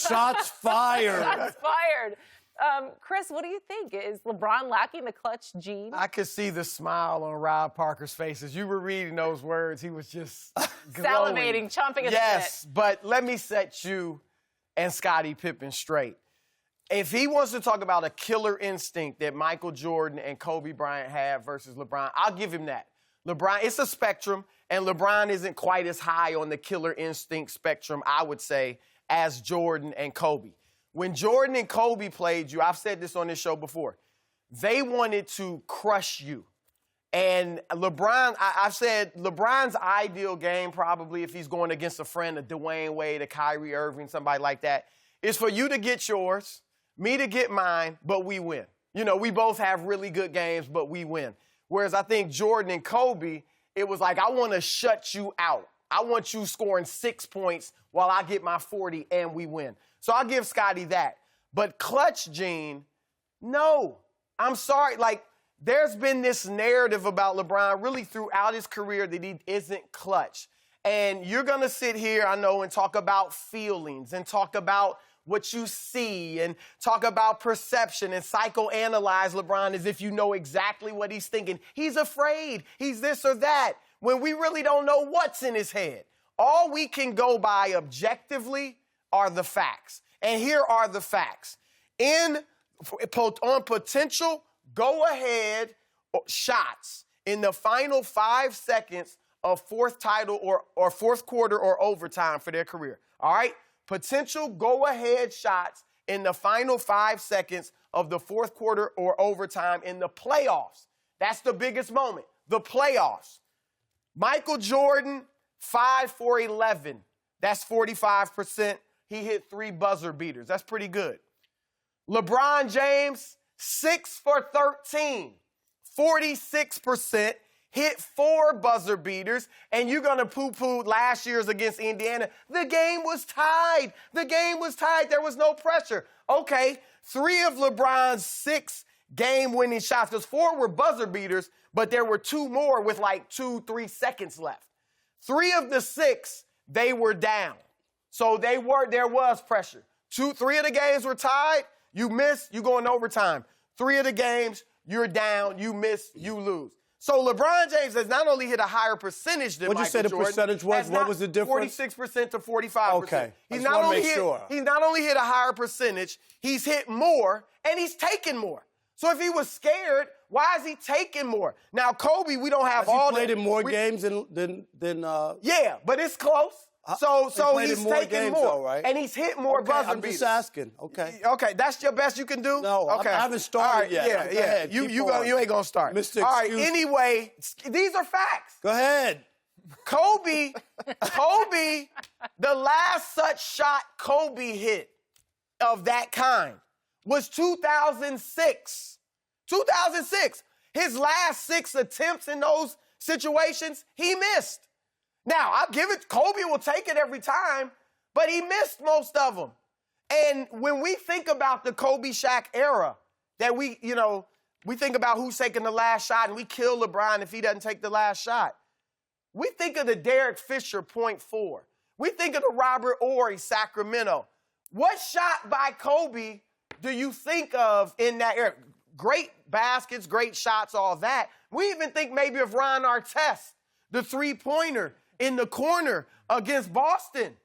Shots fired. Shots fired. Chris, what do you think? Is LeBron lacking the clutch gene? I could see the smile on Rob Parker's face. As you were reading those words, he was just salivating, chomping at the bit. Yes, but let me set you and Scottie Pippen straight. If he wants to talk about a killer instinct that Michael Jordan and Kobe Bryant have versus LeBron, I'll give him that. LeBron, it's a spectrum, and LeBron isn't quite as high on the killer instinct spectrum, I would say, as Jordan and Kobe. When Jordan and Kobe played you, I've said this on this show before, they wanted to crush you. And LeBron, I've said LeBron's ideal game probably if he's going against a friend, a Dwayne Wade, a Kyrie Irving, somebody like that, is for you to get yours, me to get mine, but we win. You know, we both have really good games, but we win. Whereas I think Jordan and Kobe, it was like, I want to shut you out. I want you scoring 6 points while I get my 40 and we win. So I'll give Scottie that. But clutch gene, no. I'm sorry. Like, there's been this narrative about LeBron really throughout his career that he isn't clutch. And you're going to sit here, I know, and talk about feelings and talk about what you see and talk about perception and psychoanalyze LeBron as if you know exactly what he's thinking. He's afraid. He's this or that, when we really don't know what's in his head. All we can go by objectively are the facts. And here are the facts. On potential go-ahead shots in the final 5 seconds of fourth quarter or overtime for their career. All right? Potential go-ahead shots in the final 5 seconds of the fourth quarter or overtime in the playoffs. That's the biggest moment, the playoffs. Michael Jordan, 5 for 11. That's 45%. He hit 3 buzzer beaters. That's pretty good. LeBron James, 6 for 13. 46%. Hit 4 buzzer beaters, and you're going to poo-poo last year's against Indiana. The game was tied. The game was tied. There was no pressure. Okay, 3 of LeBron's 6 game-winning shots, because 4 were buzzer beaters, but there were 2 more with like 2-3 seconds left. 3 of the 6, they were down. So there was pressure. 3 of the games were tied. You miss, you go in overtime. 3 of the games, you're down, you miss, you lose. So LeBron James has not only hit a higher percentage than Michael Jordan. What'd you say the percentage was? What was the difference? 46% to 45%. Okay. He's not only hit a higher percentage, he's hit more, and he's taken more. So if he was scared, why is he taking more? Now, Kobe, we don't have all that. He played in more games than Yeah, but it's close. So he's taking more, though, right? And he's hit more buzzer beaters. I'm just asking. Okay. Okay, that's your best you can do? No, okay. I haven't started yet. Yeah. You ain't gonna start. Mr. All right. Anyway, these are facts. Go ahead. Kobe, the last such shot Kobe hit of that kind was 2006. 2006. His last 6 attempts in those situations, he missed. Now, I'll give it, Kobe will take it every time, but he missed most of them. And when we think about the Kobe Shaq era, that we think about who's taking the last shot and we kill LeBron if he doesn't take the last shot. We think of the Derek Fisher .4. We think of the Robert Horry Sacramento. What shot by Kobe do you think of in that era? Great baskets, great shots, all that. We even think maybe of Ron Artest, the three-pointer in the corner against Boston.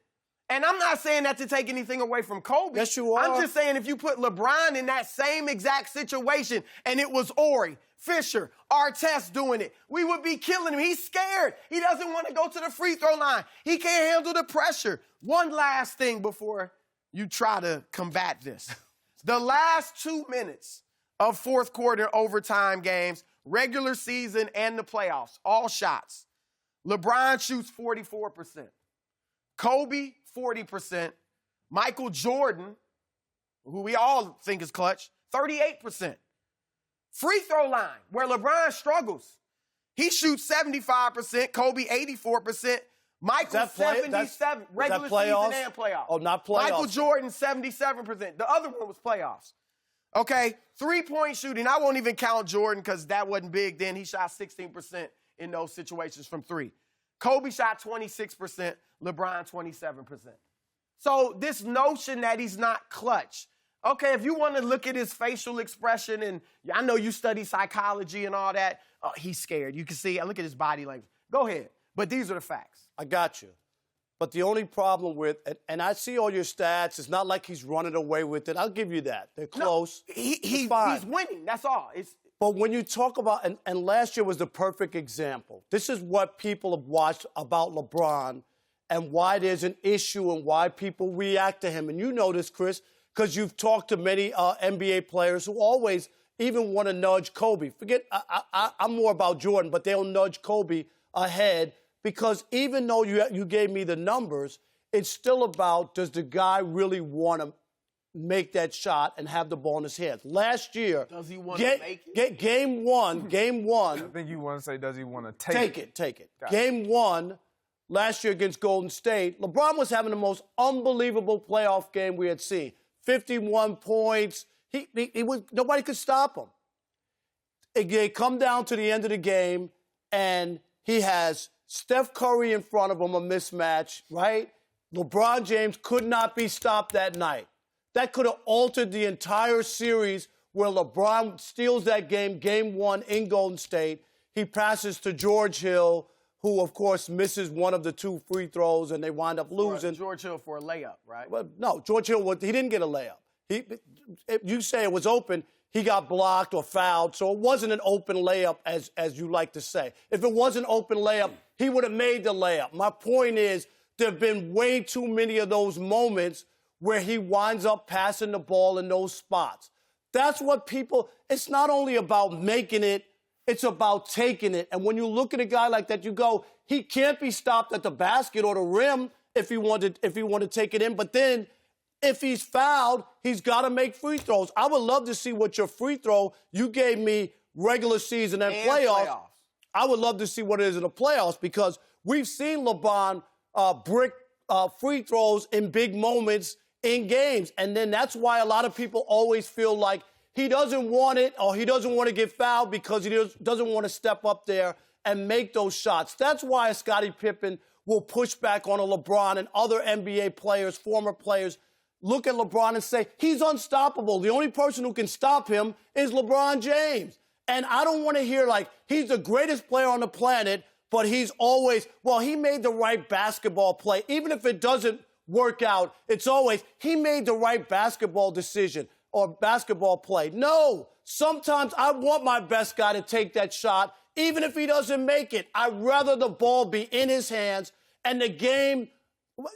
And I'm not saying that to take anything away from Kobe. Yes, you are. I'm just saying if you put LeBron in that same exact situation and it was Horry, Fisher, Artest doing it, we would be killing him. He's scared. He doesn't want to go to the free throw line. He can't handle the pressure. One last thing before you try to combat this. The last 2 minutes of fourth quarter overtime games, regular season and the playoffs, all shots. LeBron shoots 44%. Kobe, 40%. Michael Jordan, who we all think is clutch, 38%. Free throw line, where LeBron struggles. He shoots 75%, Kobe 84%, Michael 77%, regular season and playoffs. Oh, not playoffs. Michael Jordan 77%. The other one was playoffs. Okay, three-point shooting. I won't even count Jordan because that wasn't big then. He shot 16% in those situations from 3. Kobe shot 26%, LeBron 27%. So this notion that he's not clutch. Okay, if you want to look at his facial expression, and I know you study psychology and all that, oh, he's scared. You can see, look at his body language. Go ahead. But these are the facts. I got you. But the only problem with, and I see all your stats, it's not like he's running away with it. I'll give you that. They're close. No, he's winning. That's all. But when you talk about, and last year was the perfect example. This is what people have watched about LeBron and why there's an issue and why people react to him. And you know this, Chris, because you've talked to many NBA players who always even want to nudge Kobe. Forget, I'm more about Jordan, but they'll nudge Kobe ahead because even though you gave me the numbers, it's still about, does the guy really want to make that shot and have the ball in his hands? Last year, does he want to make it? Game one. I think you want to say, does he want to take it? Take it. Game one, last year against Golden State, LeBron was having the most unbelievable playoff game we had seen. 51 points. He was, nobody could stop him. They come down to the end of the game, and he has Steph Curry in front of him, a mismatch, right? LeBron James could not be stopped that night. That could have altered the entire series where LeBron steals that game, game one in Golden State. He passes to George Hill, who, of course, misses one of the 2 free throws, and they wind up losing. George Hill for a layup, right? Well, no, George Hill, he didn't get a layup. You say it was open, he got blocked or fouled, so it wasn't an open layup, as you like to say. If it was an open layup, he would have made the layup. My point is, there have been way too many of those moments where he winds up passing the ball in those spots. That's what people, it's not only about making it, it's about taking it. And when you look at a guy like that, you go, he can't be stopped at the basket or the rim if he wanted to take it in. But then if he's fouled, he's got to make free throws. I would love to see what your free throw, you gave me regular season and playoffs. I would love to see what it is in the playoffs because we've seen LeBron brick free throws in big moments in games. And then that's why a lot of people always feel like he doesn't want it or he doesn't want to get fouled because he doesn't want to step up there and make those shots. That's why Scottie Pippen will push back on a LeBron and other NBA players, former players, look at LeBron and say, he's unstoppable. The only person who can stop him is LeBron James. And I don't want to hear like, he's the greatest player on the planet, but he's always, well, he made the right basketball play. Even if it doesn't work out, it's always, he made the right basketball decision or basketball play. No, sometimes I want my best guy to take that shot, even if he doesn't make it. I'd rather the ball be in his hands and the game,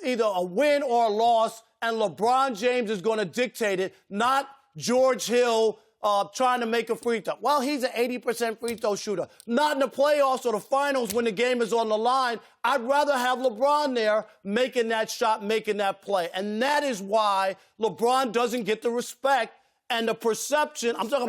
either a win or a loss, and LeBron James is going to dictate it, not George Hill trying to make a free throw. Well, he's an 80% free throw shooter. Not in the playoffs or the finals when the game is on the line. I'd rather have LeBron there making that shot, making that play. And that is why LeBron doesn't get the respect and the perception. I'm talking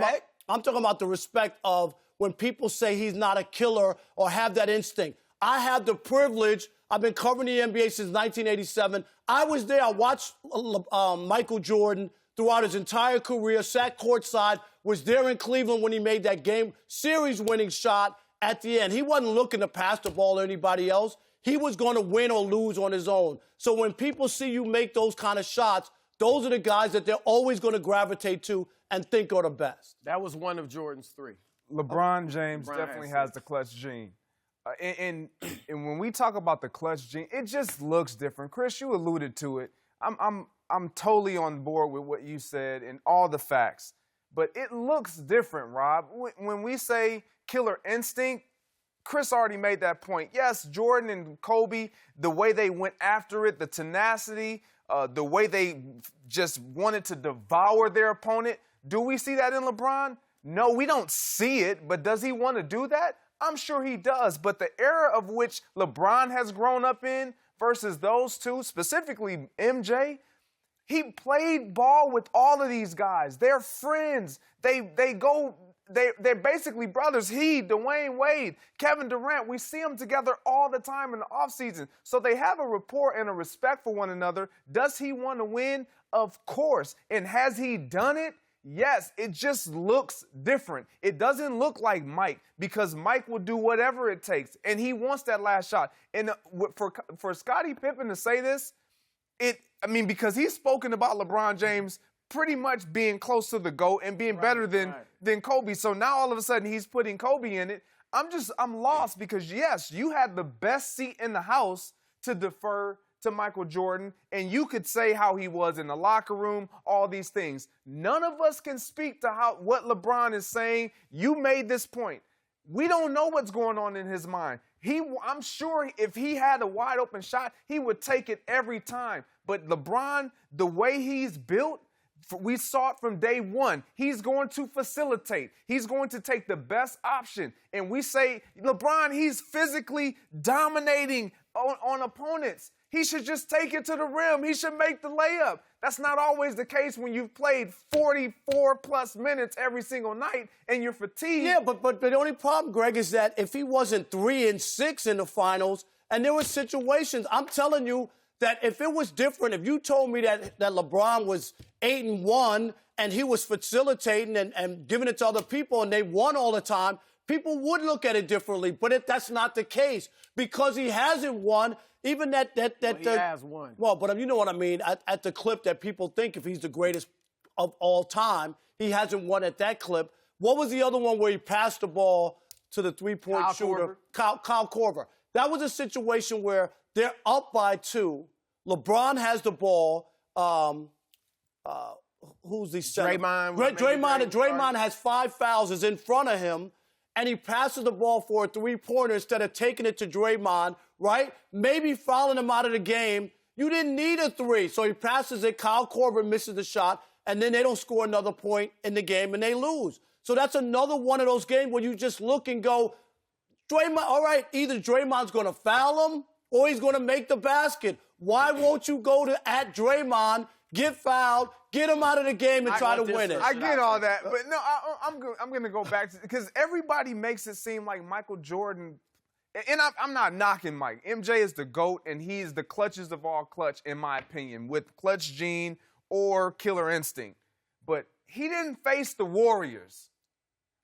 about the respect of when people say he's not a killer or have that instinct. I have the privilege. I've been covering the NBA since 1987. I was there. I watched Michael Jordan throughout his entire career, sat courtside, was there in Cleveland when he made that game series-winning shot at the end. He wasn't looking to pass the ball to anybody else. He was going to win or lose on his own. So when people see you make those kind of shots, those are the guys that they're always going to gravitate to and think are the best. That was one of Jordan's 3. LeBron James definitely has the clutch gene. And when we talk about the clutch gene, it just looks different. Chris, you alluded to it. I'm totally on board with what you said and all the facts. But it looks different, Rob. When we say killer instinct, Chris already made that point. Yes, Jordan and Kobe, the way they went after it, the tenacity, the way they just wanted to devour their opponent. Do we see that in LeBron? No, we don't see it. But does he want to do that? I'm sure he does. But the era of which LeBron has grown up in versus those two, specifically MJ, he played ball with all of these guys. They're friends. They're basically brothers. Dwayne Wade, Kevin Durant, we see them together all the time in the offseason. So they have a rapport and a respect for one another. Does he want to win? Of course. And has he done it? Yes. It just looks different. It doesn't look like Mike because Mike will do whatever it takes. And he wants that last shot. And for Scottie Pippen to say this, I mean, because he's spoken about LeBron James pretty much being close to the GOAT and being better than Kobe. So now all of a sudden he's putting Kobe in it. I'm lost because, yes, you had the best seat in the house to defer to Michael Jordan, and you could say how he was in the locker room, all these things. None of us can speak to what LeBron is saying. You made this point. We don't know what's going on in his mind. I'm sure if he had a wide open shot, he would take it every time. But LeBron, the way he's built, we saw it from day one. He's going to facilitate. He's going to take the best option. And we say, LeBron, he's physically dominating on opponents. He should just take it to the rim. He should make the layup. That's not always the case when you've played 44-plus minutes every single night and you're fatigued. Yeah, but the only problem, Greg, is that if he wasn't 3-6 in the finals, and there were situations, I'm telling you, that if it was different, if you told me that LeBron was 8-1 and he was facilitating and giving it to other people and they won all the time, people would look at it differently. But that's not the case because he hasn't won. Even he has won. Well, but you know what I mean. At the clip that people think if he's the greatest of all time, he hasn't won at that clip. What was the other one where he passed the ball to the three-point shooter? Kyle Korver. That was a situation where they're up by 2. LeBron has the ball. Who's the center? Draymond has 5 fouls, is in front of him, and he passes the ball for a three-pointer instead of taking it to Draymond, right? Maybe fouling him out of the game. You didn't need a 3, so he passes it. Kyle Korver misses the shot, and then they don't score another point in the game, and they lose. So that's another one of those games where you just look and go, Draymond, all right, either Draymond's going to foul him or he's going to make the basket. Why won't you go at Draymond, get fouled, get him out of the game, and try to win it? I get all that, but no, I'm going to go back to because everybody makes it seem like Michael Jordan, and I'm not knocking Mike. MJ is the GOAT, and he's the clutchest of all clutch, in my opinion, with clutch gene or killer instinct. But he didn't face the Warriors.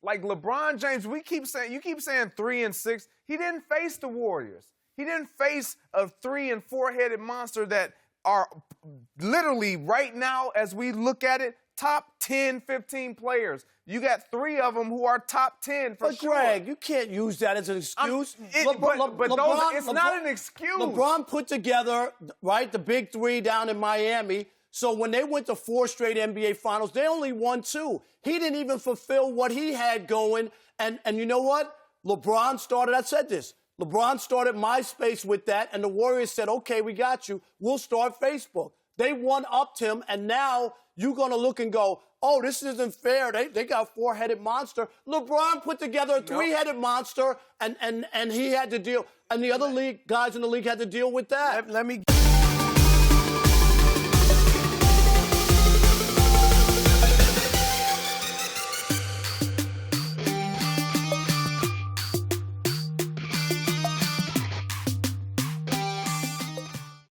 Like LeBron James, you keep saying 3-6. He didn't face the Warriors. He didn't face a 3- and 4-headed monster that are literally right now, as we look at it, top 10, 15 players. You got 3 of them who are top 10 for sure. But Greg, you can't use that as an excuse. It's not an excuse. LeBron put together, right, the big 3 down in Miami. So when they went to 4 straight NBA Finals, they only won 2. He didn't even fulfill what he had going. And you know what? LeBron started, I said this, LeBron started MySpace with that, and the Warriors said, okay, we got you. We'll start Facebook. They one-upped him, and now you're going to look and go, oh, this isn't fair. They got a 4-headed monster. LeBron put together a 3-headed monster, and he had to deal, and the other guys in the league had to deal with that. Let me